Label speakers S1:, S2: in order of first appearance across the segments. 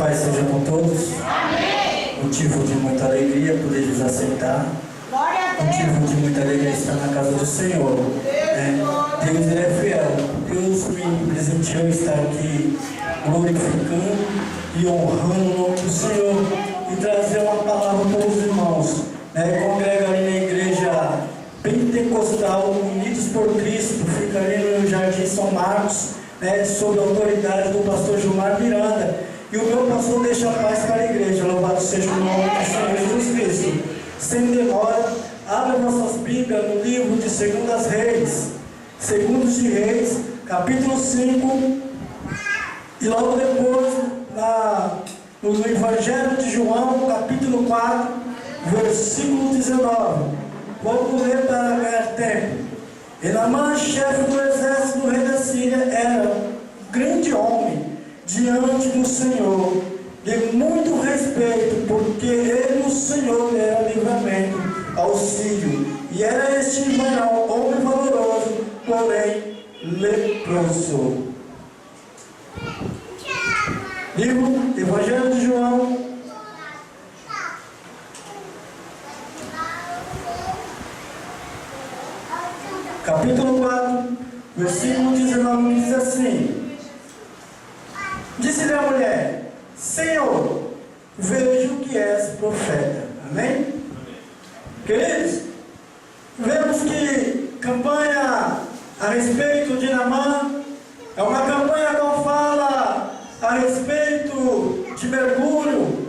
S1: Pai seja com todos. Amém. Motivo de muita alegria poder lhes aceitar. Motivo de muita alegria estar na casa do Senhor. Deus é fiel. Deus me presenteou estar aqui glorificando e honrando o nome do Senhor e trazer uma palavra para os irmãos. Congrega ali na igreja pentecostal Unidos por Cristo, fica ali no Jardim São Marcos, sob a autoridade do pastor Gilmar Miranda. E o meu pastor deixa a paz para a igreja. Louvado seja o nome do Senhor Jesus Cristo. Sem demora, abra nossas Bíblias no livro de Segundas Reis, Segundos de Reis, capítulo 5, e logo depois no Evangelho de João, capítulo 4, versículo 19. Vamos ler para ganhar tempo. Elamã, chefe do exército do rei da Síria, era um grande homem diante do Senhor, de muito respeito, porque ele, o Senhor, era livramento, auxílio, e era este varão, homem valoroso, porém leproso. Livro Evangelho de João, capítulo 4, versículo 19, diz assim: disse-lhe a mulher: Senhor, vejo que és profeta. Amém? Queridos, vemos que campanha a respeito de Naamã é uma campanha que fala a respeito de mergulho.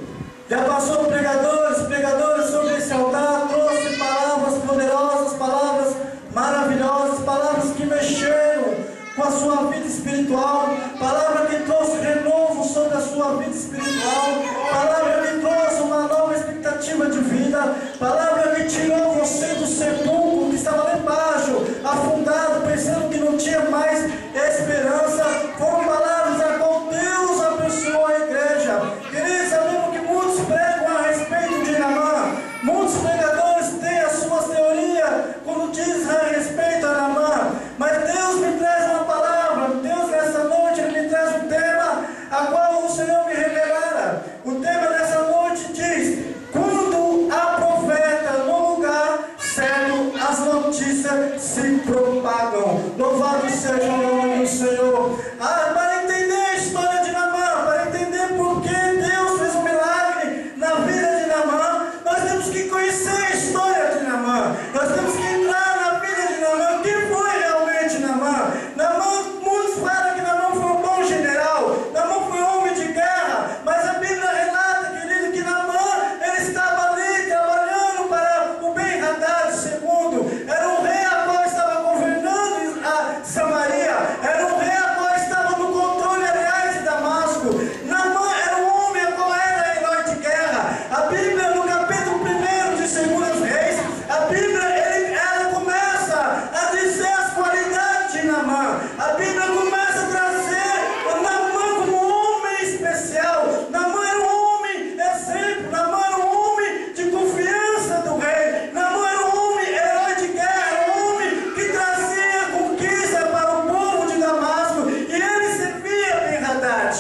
S1: Já passou pregadores sobre esse altar, trouxe palavras poderosas, palavras maravilhosas, palavras que mexeram com a sua vida espiritual, palavra que trouxe renovo sobre a sua vida espiritual, palavra que trouxe uma nova expectativa de vida, palavra que tirou você do sepulcro que estava lá embaixo, afundado, pensando que não tinha mais esperança. Foram palavras a qual Deus abençoou a igreja. Queridos, sabemos que muitos pregam a respeito de Naamã, muitos pregadores têm as suas teorias quando diz a respeito a Naamã, mas Deus me traz uma palavra. Deus nessa noite Ele me traz um tema a qual o Senhor me revelara. O tema dessa noite diz: quando há profeta no lugar certo, as notícias se propagam. Louvado seja o nome do Senhor. Para entender a história de Naamã, para entender por que Deus fez um milagre na vida de Naamã, nós temos que conhecer a história de Naamã. Nós temos que entrar na vida de Naamã. Quem foi realmente Naamã? Naamã, muitos falam que Naamã foi um bom general, Naamã foi um homem de guerra, mas a Bíblia relata, querido, que Naamã, ele estava ali trabalhando para o Ben-Hadad II. Era um rei a qual estava governando a Samaria, era um rei a qual estava no controle, aliás, de Damasco. Naamã era um homem a qual era herói de guerra. A Bíblia, no capítulo 1 de Segundas Reis, a Bíblia, ela começa a dizer as qualidades de Naamã. A Bíblia começa a trazer Naamã como um homem especial. Naamã era um homem exemplo, Naamã era um homem de confiança do rei, Naamã era um homem herói de guerra, um homem que trazia conquista para o povo de Damasco, e ele servia Ben-Hadad.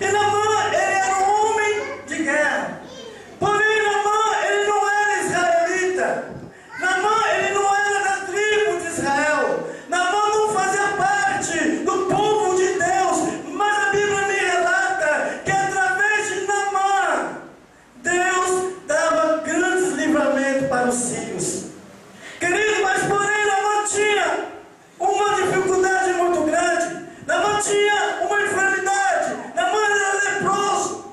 S1: E Naamã, ele era um homem de guerra. Porém, Naamã, ele não era israelita. Naamã, ele não era da tribo de Israel. Naamã não fazia parte do povo de Deus. Mas a Bíblia me relata que através de Naamã, Deus dava grandes livramentos para os sírios. Querido, mas porém Naamã tinha uma dificuldade muito grande. Naamã tinha uma enfermidade. Naamã era leproso.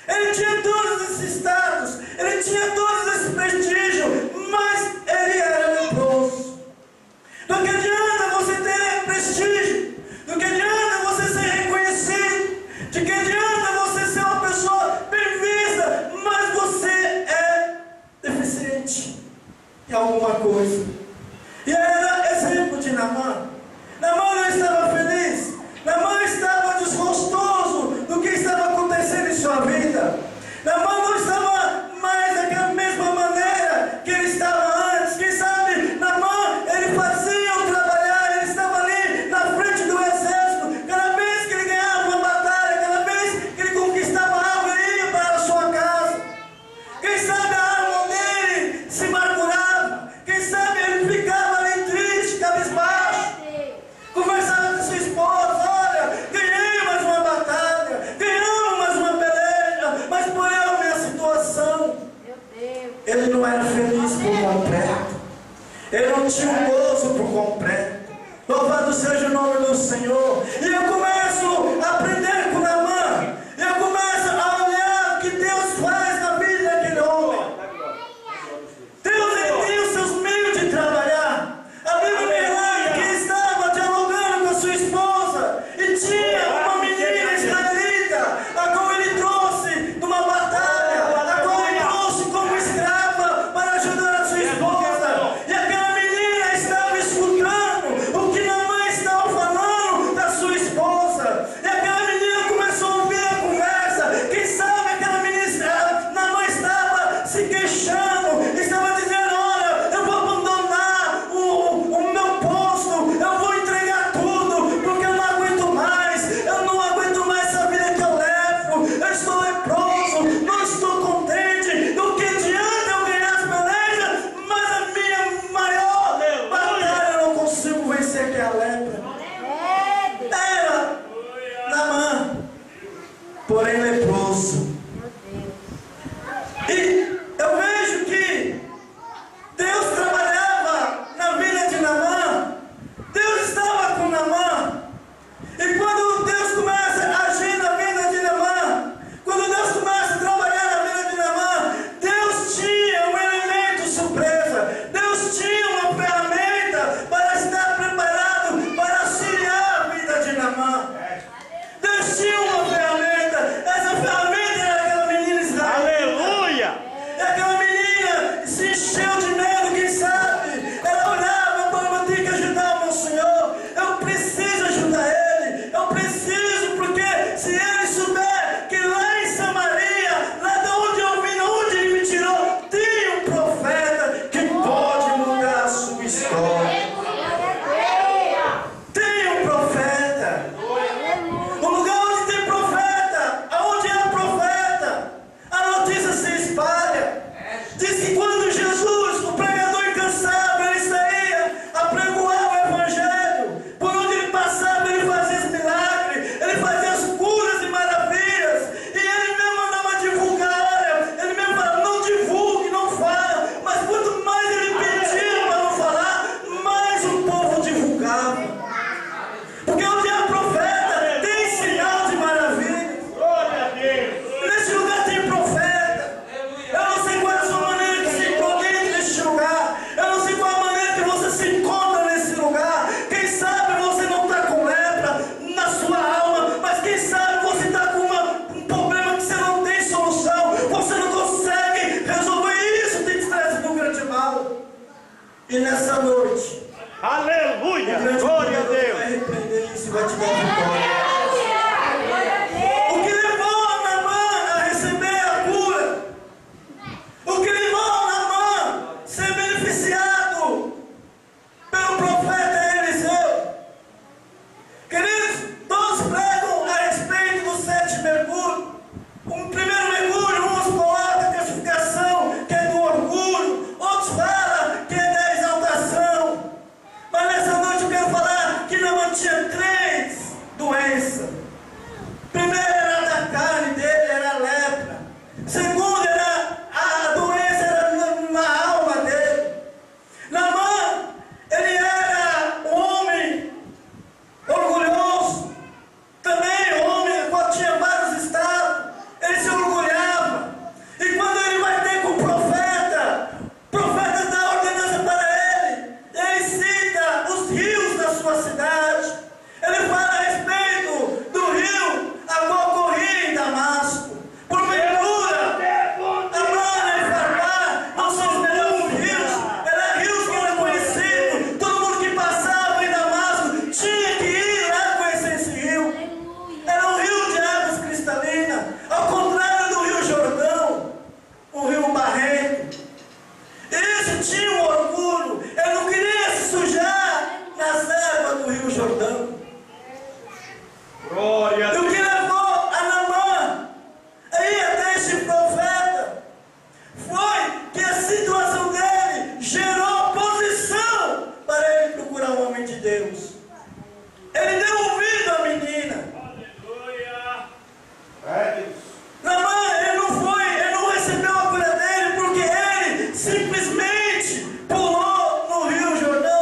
S1: Ele tinha todos esses status, ele tinha todos esse prestígio, mas ele era leproso. Do que adianta você ter prestígio? Do que adianta você ser reconhecido? De que adianta você ser uma pessoa bem vista, mas você é deficiente em alguma coisa? E era exemplo de Naamã. Naamã não estava feliz. Naamã estava desgostoso do que estava acontecendo em sua vida. Naamã não estava mais naquela mesma tinha um gozo por completo. Louvado seja o nome do Senhor. E eu começo a aprender com Naamã. Eu começo a olhar o que Deus faz na vida daquele homem. Deus, ele tem os seus meios de trabalhar. A Bíblia me relata que ele estava dialogando com a sua esposa e tinha uma menina israelita, a qual ele trouxe numa batalha, a qual ele trouxe como escrava para ajudar a sua esposa. E aquela menina estava escutando o que Naamã estava falando da sua esposa. E aquela menina começou a ouvir a conversa. Quem sabe aquela menina, Naamã estava se queixando, estava dizendo: olha, eu vou abandonar o meu posto, eu vou entregar tudo, porque eu não aguento mais, eu não aguento mais essa vida que eu levo, eu estou leproso, não estou contente. Do que adianta eu ganhar as pelejas, mas a minha maior batalha eu não consigo vencer, que é a lepra. Era Naamã, porém leproso. E eu vejo que Deus trabalhava na vida de Naamã. Deus estava com Naamã. E quando Deus começa a agir na vida de Naamã, quando Deus começa a trabalhar na vida de Naamã, Deus tinha um elemento surpresa. Deus tinha uma ferramenta para estar preparado para auxiliar a vida de Naamã. Deus tinha uma ferramenta. Essa ferramenta era aquela menina israelita.
S2: Aleluia!
S1: E aquela menina se encheu de medo, quem sabe? Ela olhava: pô, eu tenho que ajudar o meu Senhor, eu preciso ajudar Ele, eu preciso, porque se Ele souber que lá em Samaria, lá de onde eu vim, onde Ele me tirou, tem um profeta que pode mudar a sua história. Tem um profeta. O lugar onde tem profeta, aonde há profeta, a notícia se espalha. Diz que quando Jesus, o pregador incansável, ele saía a pregoar o Evangelho, por onde ele passava, ele fazia os milagres, ele fazia as curas e maravilhas, e ele mesmo andava a divulgar. Olha, ele mesmo falava: não divulgue, não fala. Mas quanto mais ele pedia para não falar, mais o povo divulgava. Porque onde há profeta, tem sinal de maravilha.
S2: Glória a Deus!
S1: Nesse lugar tem profeta. Eu não sei qual é a sua maneira que se encontra dentro deste lugar. Eu não sei qual é a maneira que você se encontra nesse lugar. Quem sabe você não está com lepra na sua alma, mas quem sabe você está com um problema que você não tem solução. Você não consegue resolver isso, tem te trazido um grande mal. E nessa noite,
S2: Aleluia!
S1: o grande
S2: Glória a
S1: poder
S2: Deus!
S1: vai repreender isso e vai te dar vitória. O que levou Naamã a receber a cura, o que levou Naamã a ser beneficiado pelo profeta Eliseu. Queridos, todos pregam a respeito dos 7 mergulhos. Um primeiro mergulho, uns colocam a testificação, que é do orgulho, outros falam que é da exaltação. Mas nessa noite eu quero falar que Naamã tinha 3 doenças. Primeiro era da carne dele, era a lepra. Segundo era a doença era na alma dele. Naamã, ele era um homem orgulhoso. Também homem, quando tinha vários estados, ele se orgulhava. E quando ele vai ter com o profeta dá a ordenança para ele. Ele cita os rios da sua cidade. Ele fala a respeito do rio a qual corria em Damasco. Porventura, Amana e Farpá não são os melhores rios. Eram rios que eram conhecidos. Todo mundo que passava em Damasco tinha que ir lá conhecer esse rio. Era um rio de águas cristalinas, ao contrário do rio Jordão, um rio barrento. Esse tinha um orgulho. Ele não queria se sujar nas águas do rio Jordão.
S2: Glória a
S1: E o
S2: Deus!
S1: que levou a Naamã a ir até este profeta foi que a situação dele gerou posição para ele procurar o homem de Deus. Ele deu ouvido à menina.
S2: Aleluia!
S1: Naamã, ele não recebeu a cura dele porque ele simplesmente pulou no rio Jordão.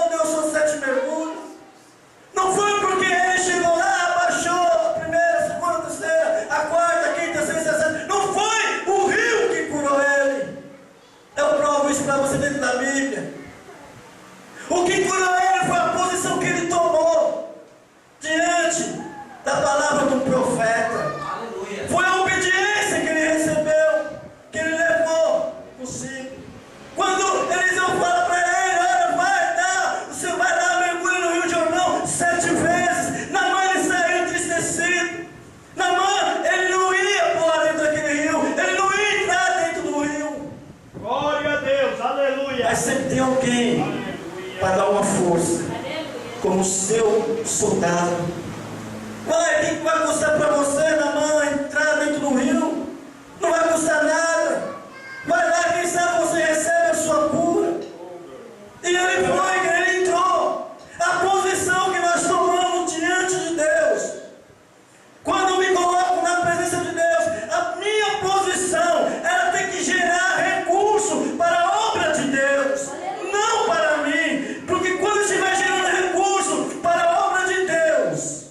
S1: soldado. Mãe, o que vai custar para você, Naamã, entrar dentro do rio? Não vai custar nada. Vai lá, quem sabe você recebe a sua cura. E ele foi, ele entrou. A posição que nós tomamos diante de Deus. Quando eu me coloco na presença de Deus, a minha posição, ela tem que gerar recurso para a obra de Deus. Não para mim. Porque quando estiver gerando recurso para a obra de Deus,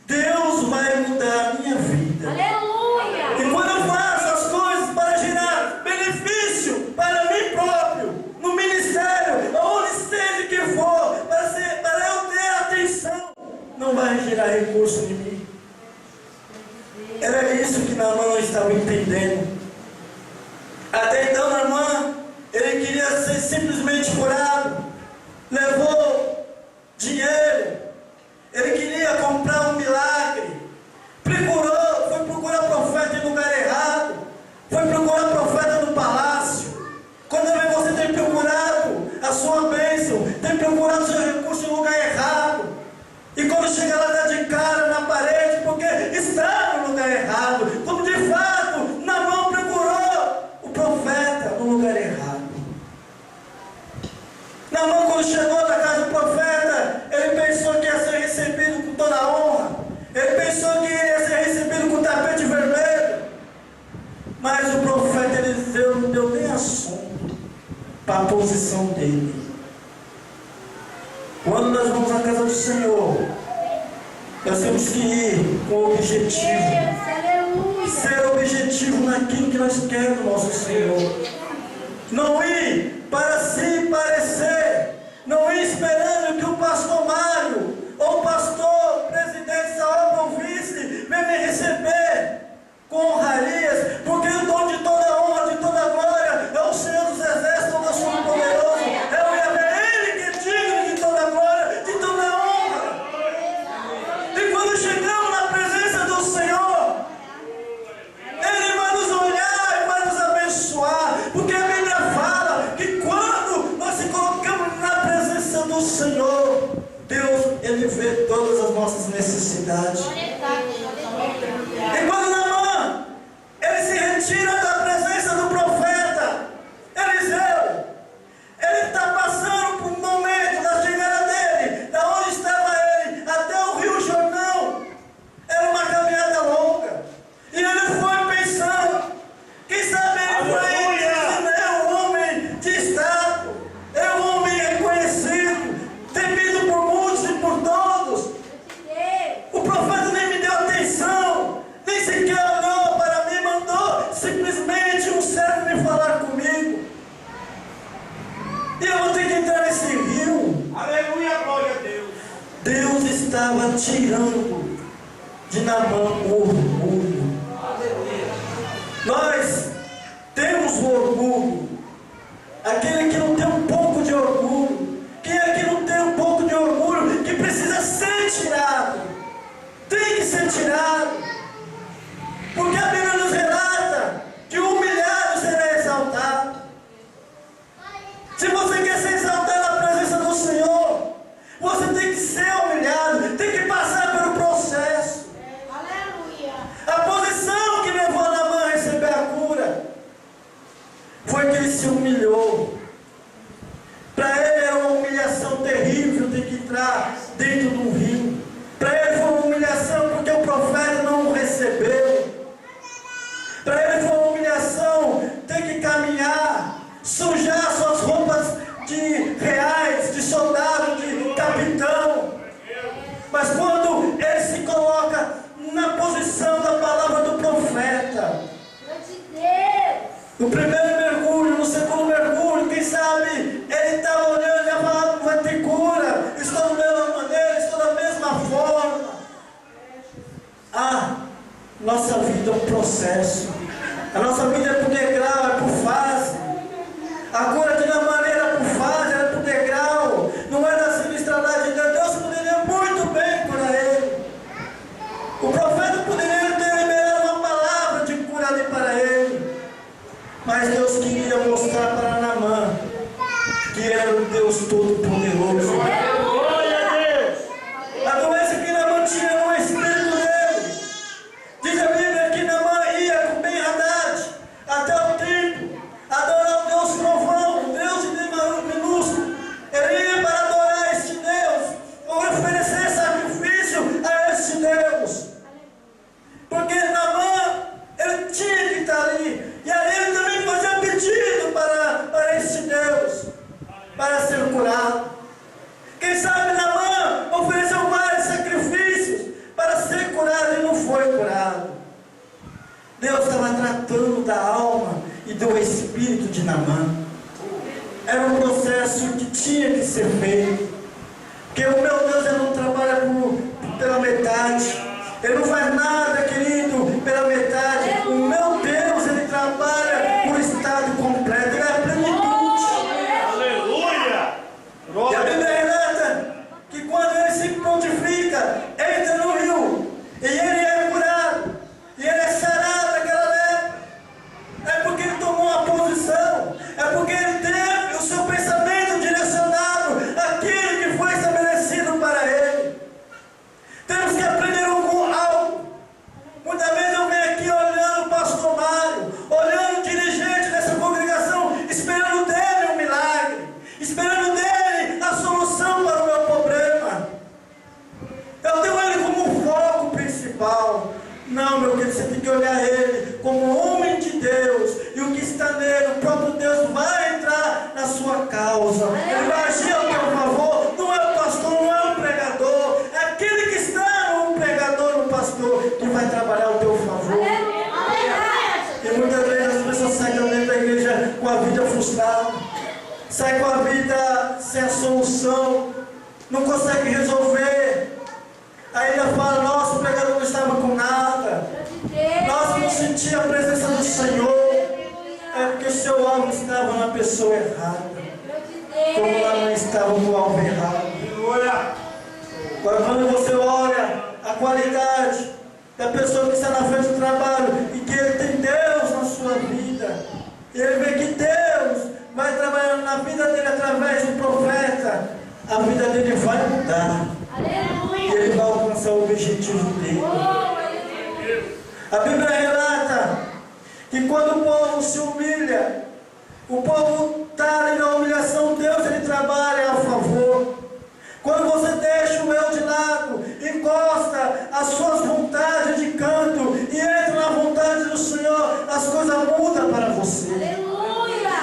S1: Deus vai mudar a minha vida.
S3: Aleluia!
S1: E quando eu faço as coisas para gerar benefício para mim próprio, no ministério, aonde seja que for, para eu ter atenção, não vai gerar recurso em mim. Era isso que Naamã não estava entendendo. Até então Naamã, ele queria ser simplesmente curado. Levou dinheiro. Ele queria comprar um milagre. Foi procurar profeta em lugar errado. Foi procurar profeta no palácio. Quando você tem procurado a sua bênção, tem procurado o seu recurso em lugar errado. E quando chega lá, dá de cara na parede, porque está no lugar errado. Como de fato, Naamã procurou o profeta no lugar errado. Naamã, quando chegou na casa do profeta, ele pensou que ia ser recebido com toda a honra. Ele pensou que ia ser recebido com tapete vermelho. Mas o profeta Eliseu não deu nem assunto para a posição dele. Quando nós vamos à casa do Senhor, nós temos que ir com objetivo. Ser objetivo naquilo que nós queremos do nosso Senhor. Não ir para se parecer. Não ir esperando que o pastor Mário, ou o pastor presidente Saúl, ou vice, venha me receber com honrarias, porque o dono de toda honra, de toda glória, é o Senhor dos Exércitos, o nosso Poderoso. É o Yahvé, Ele que é digno de toda glória, de toda honra. E quando chegamos na presença do Senhor, Ele vai nos olhar e vai nos abençoar, porque a Bíblia fala que quando nós se colocamos na presença do Senhor, Deus, Ele vê todas as nossas necessidades. E quando Naamã, ele se retira da presença do profeta Eliseu, ele está passando por um momento da chegada dele, da onde estava ele, até o Rio Jordão. Era uma caminhada longa. E ele foi pensando, quem sabe ele foi dizendo, é um homem de status, é um homem reconhecido, temido por muitos e por todos. O profeta nem me deu atenção, nem sequer olhou para mim, mandou simplesmente um servo me falar comigo. E eu vou ter que entrar nesse rio.
S2: Aleluia, glória a Deus.
S1: Deus estava tirando de Naamã o orgulho. Nós temos o orgulho. Aquele que não tem um pouco de orgulho. Quem é que não tem um pouco de orgulho? Que precisa ser tirado. Tem que ser tirado. Porque a Bíblia nos relata que o humilhado será exaltado. Se você quer ser exaltado na presença do Senhor, você tem que ser humilhado, tem que passar pelo processo.
S3: Aleluia!
S1: A posição que levou Naamã a receber a cura foi que ele se humilhou. Para ele era uma humilhação terrível ter que entrar dentro de um rio. Para ele foi uma humilhação porque o profeta não o recebeu. Para ele foi uma humilhação ter que caminhar, sujar suas roupas de reais, de soldado, de capitão. Mas quando ele se coloca na posição da palavra do profeta, no primeiro mergulho, no segundo mergulho, quem sabe ele estava olhando e já falando, vai ter cura, estou da mesma maneira, estou da mesma forma. Nossa vida é um processo. A nossa vida é por degrau, é por fase. A cura de uma maneira por fase, era por degrau. Não era assim no estralar de Deus. Deus poderia muito bem curar ele. O profeta poderia ter liberado uma palavra de cura ali para ele. Mas Deus queria mostrar para Naamã que era o Deus Todo-Poderoso.
S2: Glória a Deus.
S1: A doença Deus estava tratando da alma e do espírito de Naamã. Era um processo que tinha que ser feito. Porque o meu Deus, ele não trabalha pela metade. Ele não faz nada, querido, pela metade. O meu Deus, ele trabalha por estado completo. Ele é a plenitude.
S2: Aleluia.
S1: E a Bíblia relata que quando ele se prontifica, entra no rio, e ele é curado, e ele é sarado daquela lepra. É porque ele tomou uma posição, é porque ele teve o seu pensamento direcionado àquele que foi estabelecido para ele. Temos que aprender algo. Muitas vezes eu venho aqui olhando o pastor Mário, olhando o dirigente dessa congregação, esperando dele um milagre, esperando dele a solução para o meu problema. Eu tenho ele como um foco principal. Não, meu querido, você tem que olhar ele como homem de Deus, e o que está nele, o próprio Deus vai entrar na sua causa. Ele vai agir ao teu favor. Não é o pastor, não é o pregador, é aquele que está no pregador, no pastor, que vai trabalhar ao teu favor. E muitas vezes as pessoas saem dentro da igreja com a vida frustrada, saem com a vida sem a solução, não consegue resolver. Aí ele fala: nossa, o pregador não estava com nada, nós não sentíamos a presença do Senhor. É porque o seu alvo estava na pessoa errada, como lá não estava no alvo errado. Agora, quando você olha a qualidade da pessoa que está na frente do trabalho e que ele tem Deus na sua vida, e ele vê que Deus vai trabalhando na vida dele através do profeta, a vida dele vai mudar. E ele vai alcançar o objetivo dele. A Bíblia relata que quando o povo se humilha, o povo está ali na humilhação, Deus ele trabalha a favor. Quando você deixa o eu de lado, encosta as suas vontades de canto e entra na vontade do Senhor, as coisas mudam para você.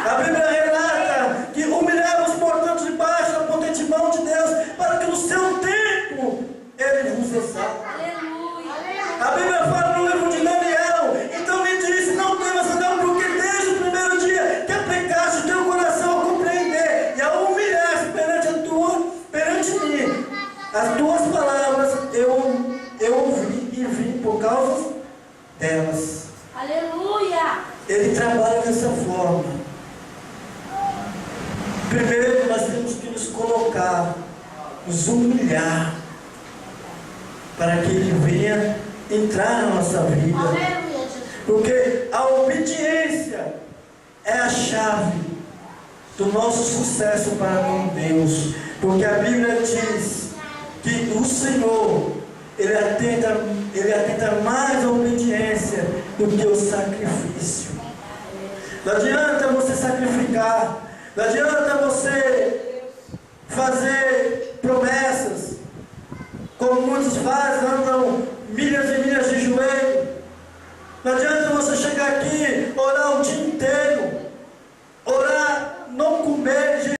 S1: A Bíblia relata que humilhamos, portanto, debaixo da potente mão de Deus, para que no seu tempo ele vos exalte. A Bíblia fala no livro de Daniel: então me disse, não temas, não, porque desde o primeiro dia que aplicaste o teu coração a compreender e a humilhar-se perante mim, as tuas palavras eu ouvi e vim por causa delas.
S3: Aleluia!
S1: Ele trabalha dessa forma. Primeiro nós temos que nos colocar, nos humilhar, para que ele venha entrar na nossa vida. Porque a obediência é a chave do nosso sucesso para com Deus. Porque a Bíblia diz que o Senhor, Ele atenta mais à obediência do que o sacrifício. Não adianta você sacrificar, não adianta você fazer promessas, como muitos fazem,